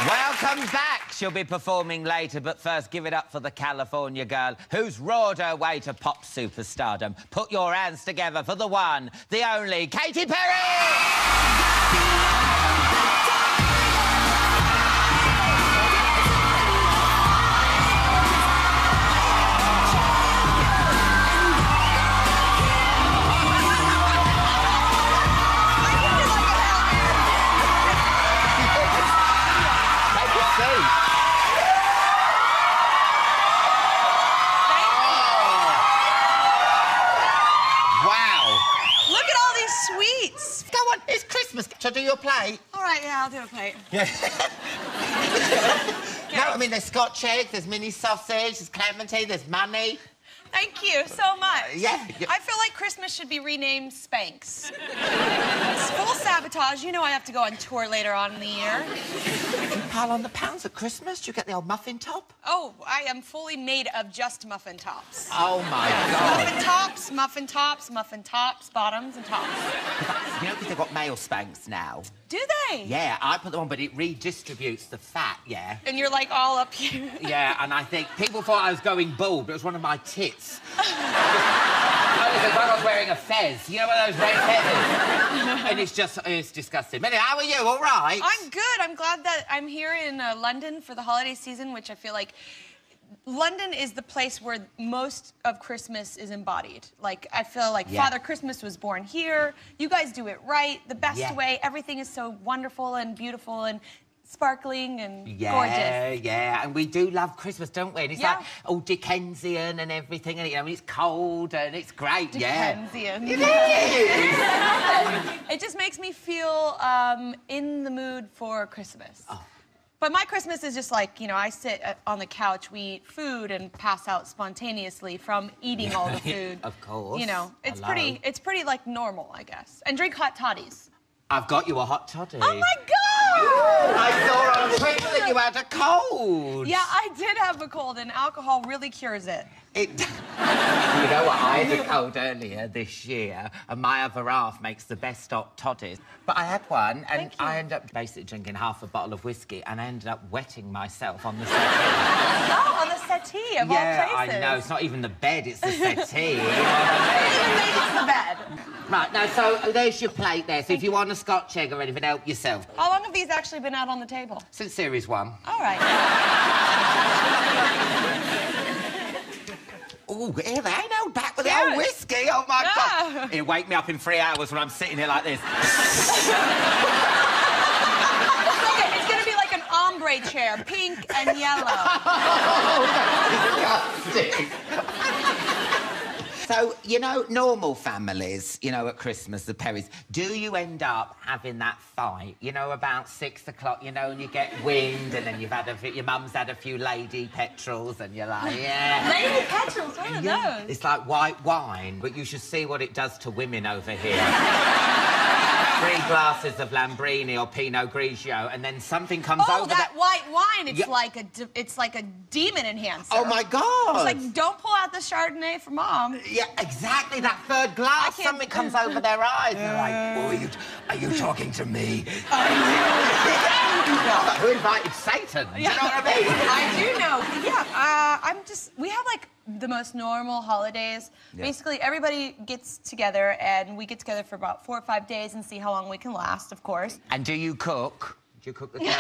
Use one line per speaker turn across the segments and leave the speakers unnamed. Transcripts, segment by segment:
Welcome back. She'll be performing later, but first, give it up for the California girl who's roared her way to pop superstardom. Put your hands together for the one, the only, Katy Perry!
Sweets.
Go on, it's Christmas. Shall I do your plate?
All right, yeah, I'll do a plate.
Yeah. No, I mean, there's Scotch eggs, there's mini sausage, there's clementine, there's money.
Thank you so much.
Yeah.
I feel like Christmas should be renamed Spanx. It's full sabotage. You know I have to go on tour later on in the year.
You pile on the pounds at Christmas? Do you get the old muffin top?
Oh, I am fully made of just muffin tops.
Oh, my God.
Muffin tops, bottoms and tops.
You know, because they've got male Spanx now.
Do they?
Yeah, I put them on, but it redistributes the fat, yeah.
And you're, like, all up here.
Yeah, and I think people thought I was going bald, but it was one of my tits. I was wearing a fez. You know one of those red feathers? And it's disgusting. But how are you? All right?
I'm good. I'm glad that I'm here in London for the holiday season, which I feel like London is the place where most of Christmas is embodied. Like, I feel like Father Christmas was born here. You guys do it right, the best way. Everything is so wonderful and beautiful and sparkling and gorgeous.
Yeah, and we do love Christmas, don't we? And it's like all Dickensian and everything, and it's cold and it's great,
Dickensian.
It is!
It just makes me feel in the mood for Christmas. Oh. But my Christmas is just like, you know, I sit on the couch, we eat food and pass out spontaneously from eating all the food.
Of course.
You know, it's pretty like normal, I guess. And drink hot toddies.
I've got you a hot toddy.
Oh, my God!
I saw on Twitter that you had a cold.
Yeah, I did have a cold, and alcohol really cures it.
You know what? I had a cold earlier this year, and my other half makes the best hot toddies. But I had one, and I ended up basically drinking half a bottle of whiskey, and I ended up wetting myself on the settee.
Oh, on the settee of all places.
Yeah, I know. It's not even the bed, it's the settee. You know what I
mean? It's the bed.
Right, now, so there's your plate there. So if you want a Scotch egg or anything, help yourself.
How long have these actually been out on the table?
Since Series 1.
All right.
Oh, here they ain't held back with the old whiskey. Oh, my God. It'll wake me up in 3 hours when I'm sitting here like this.
It's going to be like an ombre chair, pink and yellow.
Oh, disgusting. So, you know, normal families, you know, at Christmas, the Perrys, do you end up having that fight, you know, about 6 o'clock, you know, and you get wind, and then your mum's had a few lady petrels, and you're like,
Lady petrels? What are those?
It's like white wine, but you should see what it does to women over here. 3 glasses of Lambrini or Pinot Grigio, and then something comes over.
Oh, that white wine! It's like a demon enhancer.
Oh my God!
It's like, don't pull out the Chardonnay for Mom.
Yeah, exactly. That third glass, something comes over their eyes. They're like, "Oh, are you talking to me?" Who invited Satan? Do you know what I mean?
I do know. Yeah. We have like the most normal holidays. Yeah. Basically, everybody gets together, and we get together for about 4 or 5 days and see how long we can last, of course.
And do you cook? Do you cook the
No,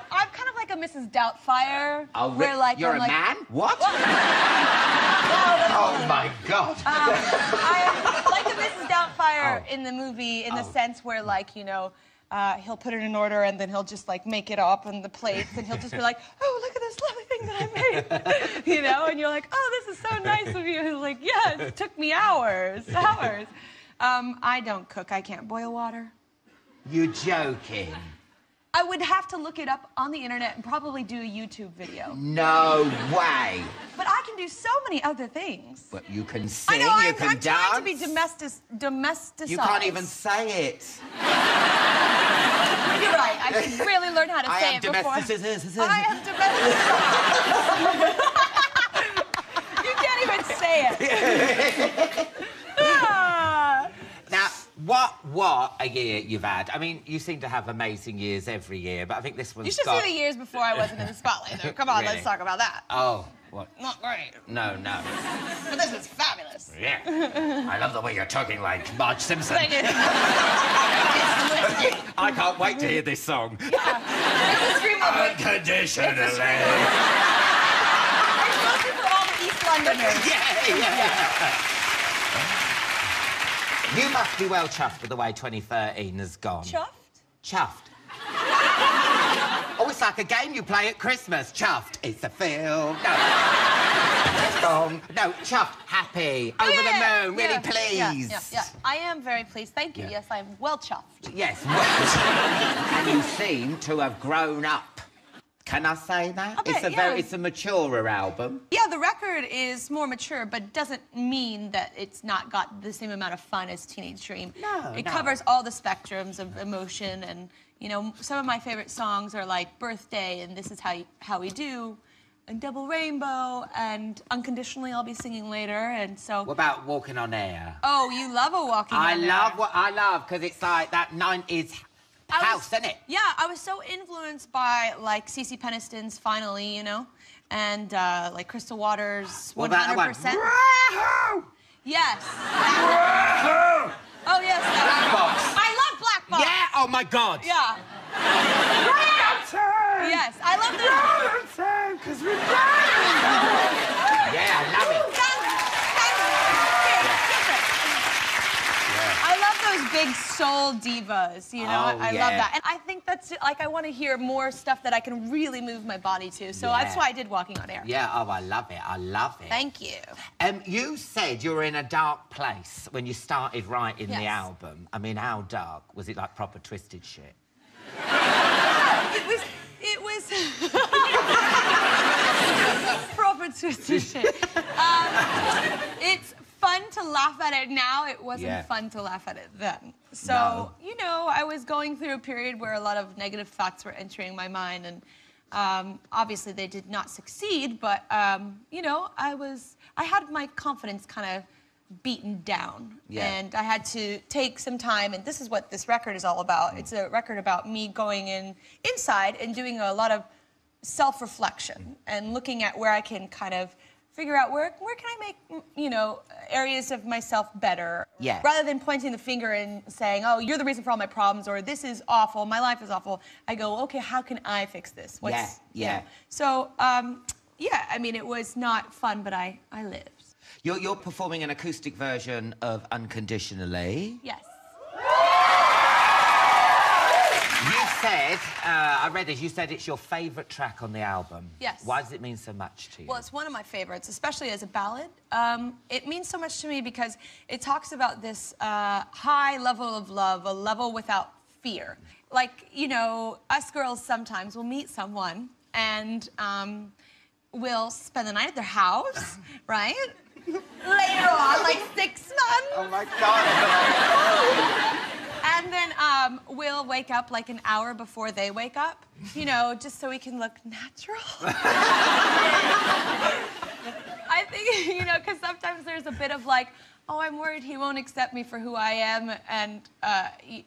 I'm kind of like a Mrs. Doubtfire.
Oh, you're a man? What? Oh, my God.
I'm like a Mrs. Doubtfire in the movie, in the sense where, like, you know, he'll put it in order, and then he'll just, like, make it up on the plates, and he'll just be like, oh, look at this lovely thing that I made. You know, and you're like, oh, this is so nice of you. He's like, yeah, it took me hours. I don't cook. I can't boil water.
You're joking.
I would have to look it up on the internet and probably do a YouTube video.
No way.
But I can do so many other things.
But you can sing,
I know,
you can dance.
I'm trying to be domesticized.
You can't even say it.
You're right. I should really learn how to say it before. I am domesticized. You can't even say it.
Now, What a year you've had. I mean, you seem to have amazing years every year, but I think this one's
You should see the years before I wasn't in the spotlight, though. Come on,
Really?
let's talk about that.
Oh, what?
Not great.
No.
But this is fabulous.
Yeah. I love the way you're talking like Marge Simpson.
Thank you.
I can't wait to hear this song.
Yeah. It was dream of it.
Unconditionally.
It's mostly for all the East Londoners.
Yeah. You must be well chuffed with the way 2013 has gone.
Chuffed?
Chuffed. Oh, it's like a game you play at Christmas. Chuffed. It's a film. No. Song. No, chuffed. Happy. Over the moon. Really pleased.
Yeah. I am very pleased. Thank you.
Yeah.
Yes, I'm well chuffed.
Yes, well, and you seem to have grown up. Can I say that? It's a maturer album.
Yeah, the record is more mature, but doesn't mean that it's not got the same amount of fun as Teenage Dream. It covers all the spectrums of emotion, and, you know, some of my favorite songs are like Birthday and This Is How We Do, and Double Rainbow, and Unconditionally I'll be singing later, and so...
What about Walking on Air?
Oh, you love a Walking on Air.
I love, because it's like that 90s... house, isn't it?
Yeah, I was so influenced by, like, CeCe Peniston's Finally, you know? And, like, Crystal Waters' 100%. Yes. Oh, yes.
Black Box.
I love Black Box.
Yeah, oh, my God.
Yeah. Yes, I love those...
Yeah, I love it.
I love those big soul divas, you know? I love that. And I think that's, like, I want to hear more stuff that I can really move my body to. So that's why I did Walking on Air.
Yeah, oh, I love it. I love it.
Thank you.
You said you were in a dark place when you started writing the album. I mean, how dark? Was it like proper twisted shit?
It was proper twisted shit. It's fun to laugh at it now. It wasn't fun to laugh at it then. So, you know, I was going through a period where a lot of negative thoughts were entering my mind, and obviously they did not succeed, but, you know, I had my confidence kind of beaten down. And I had to take some time, and this is what this record is all about. It's a record about me going inside and doing a lot of self-reflection and looking at where I can kind of figure out where can I make, you know, areas of myself better.
Yeah.
Rather than pointing the finger and saying, oh, you're the reason for all my problems, or this is awful, my life is awful. I go, okay, how can I fix this? You know? So, yeah, I mean, it was not fun, but I lived.
You're performing an acoustic version of Unconditionally.
Yes.
You said, I read it, you said it's your favourite track on the album.
Yes.
Why does it mean so much to you?
Well, it's one of my favorites, especially as a ballad. It means so much to me because it talks about this high level of love, a level without fear. Like, you know, us girls sometimes will meet someone and we'll spend the night at their house, right? Later on, like 6 months.
Oh, my God.
And then we'll wake up like an hour before they wake up, you know, just so we can look natural. I think, you know, because sometimes there's a bit of like, oh, I'm worried he won't accept me for who I am, and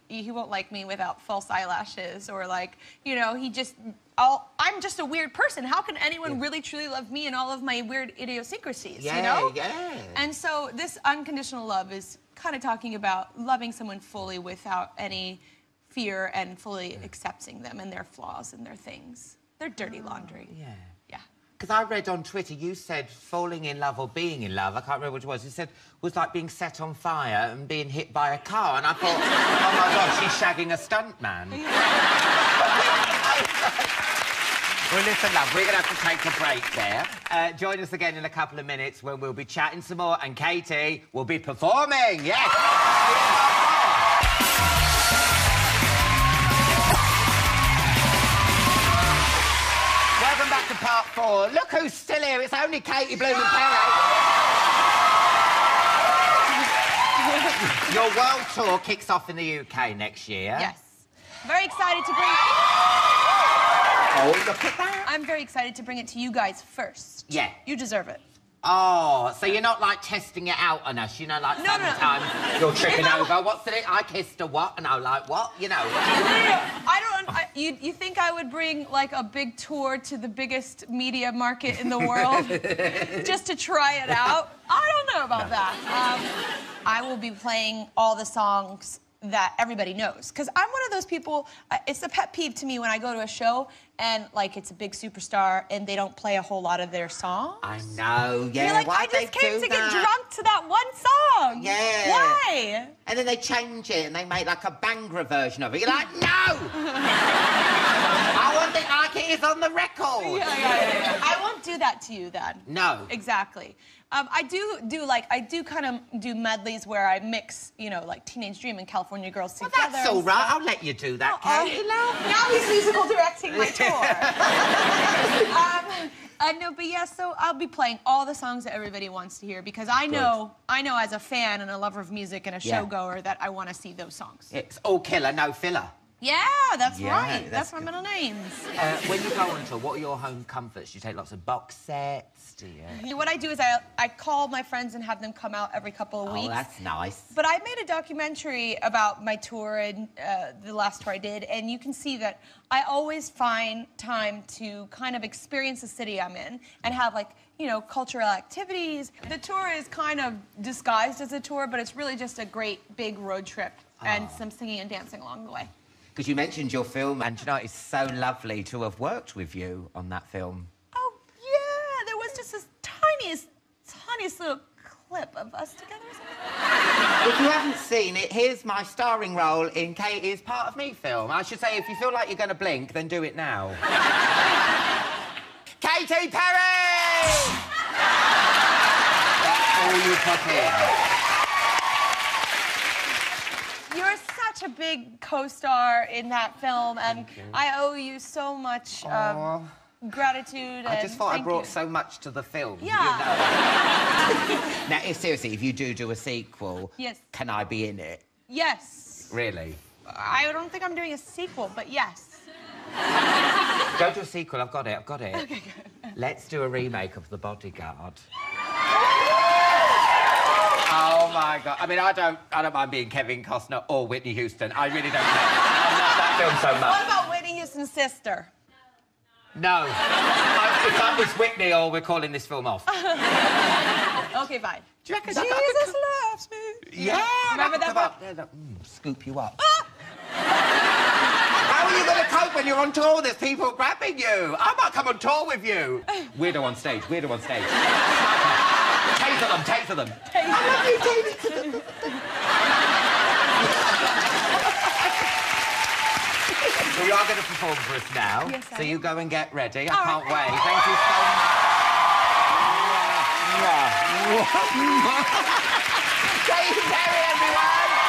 he won't like me without false eyelashes, or like, you know, I'm just a weird person. How can anyone really truly love me and all of my weird idiosyncrasies, you know?
Yeah.
And so this unconditional love is kind of talking about loving someone fully without any fear and fully accepting them and their flaws and their things. Their dirty laundry.
Yeah.
Yeah.
Because I read on Twitter, you said falling in love or being in love, I can't remember which it was, it was like being set on fire and being hit by a car. And I thought, oh, my God, she's shagging a stuntman. Well, listen, love, we're going to have to take a break there. Join us again in a couple of minutes when we'll be chatting some more, and Katy will be performing, yes! Welcome back to part 4. Look who's still here. It's only Katy Blooming-Perry. Your world tour kicks off in the UK next year.
Yes. Very excited to bring...
Oh, look at that.
I'm very excited to bring it to you guys first.
Yeah.
You deserve it.
Oh, so you're not, like, testing it out on us, you know, like, sometimes you're tripping over. What's it? I kissed a what? And I'm like, what? You know.
I don't... you think I would bring, like, a big tour to the biggest media market in the world just to try it out? I don't know about that. I will be playing all the songs that everybody knows. Because I'm one of those people, it's a pet peeve to me when I go to a show and, like, it's a big superstar and they don't play a whole lot of their songs.
I know, yeah.
You're like,
why
I just came to
that?
get drunk to that one song.
Yeah.
Why?
And then they change it and they make, like, a Bangra version of it. You're like, no! I want it like it is on the record.
Yeah. I won't do that to you, then.
No.
Exactly. I do kind of do medleys where I mix, you know, like Teenage Dream and California Girls together.
Well, that's all right. I'll let you do that, Katy.
Now he's musical directing my tour. No, but yeah, so I'll be playing all the songs that everybody wants to hear because I know as a fan and a lover of music and a showgoer that I want to see those songs.
It's all killer, no filler.
Yeah, that's right. That's my middle names.
When you go on tour, what are your home comforts? Do you take lots of box sets? Do you?
What I do is I call my friends and have them come out every couple of weeks.
Oh, that's nice.
But I made a documentary about my tour and the last tour I did, and you can see that I always find time to kind of experience the city I'm in and have, like, you know, cultural activities. The tour is kind of disguised as a tour, but it's really just a great big road trip and some singing and dancing along the way.
Because you mentioned your film, and you know, it's so lovely to have worked with you on that film.
Oh, yeah, there was just this tiniest little clip of us together.
If you haven't seen it, here's my starring role in Katy's Part of Me film. I should say, if you feel like you're going to blink, then do it now. Katy Perry! That's all you put in.
You're such a big co-star in that film, and I owe you so much gratitude.
I just thought I brought so much to the film.
Yeah.
You know? Now, seriously, if you do a sequel, can I be in it?
Yes.
Really?
I don't think I'm doing a sequel, but yes.
Don't do a sequel. I've got it.
Okay, good.
Let's do a remake of The Bodyguard. Oh my God! I mean, I don't mind being Kevin Costner or Whitney Houston. I really don't know. I love that film so much.
What about Whitney Houston's sister?
No. If that was Whitney, or we're calling this film off.
Okay, fine.
Do you reckon
Jesus loves me?
Yeah.
Remember that?
Scoop you up. How are you going to cope when you're on tour? There's people grabbing you. I might come on tour with you. Weirdo on stage. Taser them. I love you, Katy. So you are going to perform for us now.
Yes,
so you go and get ready. I
All
can't
right.
wait. Thank you so much. Katy Perry, everyone.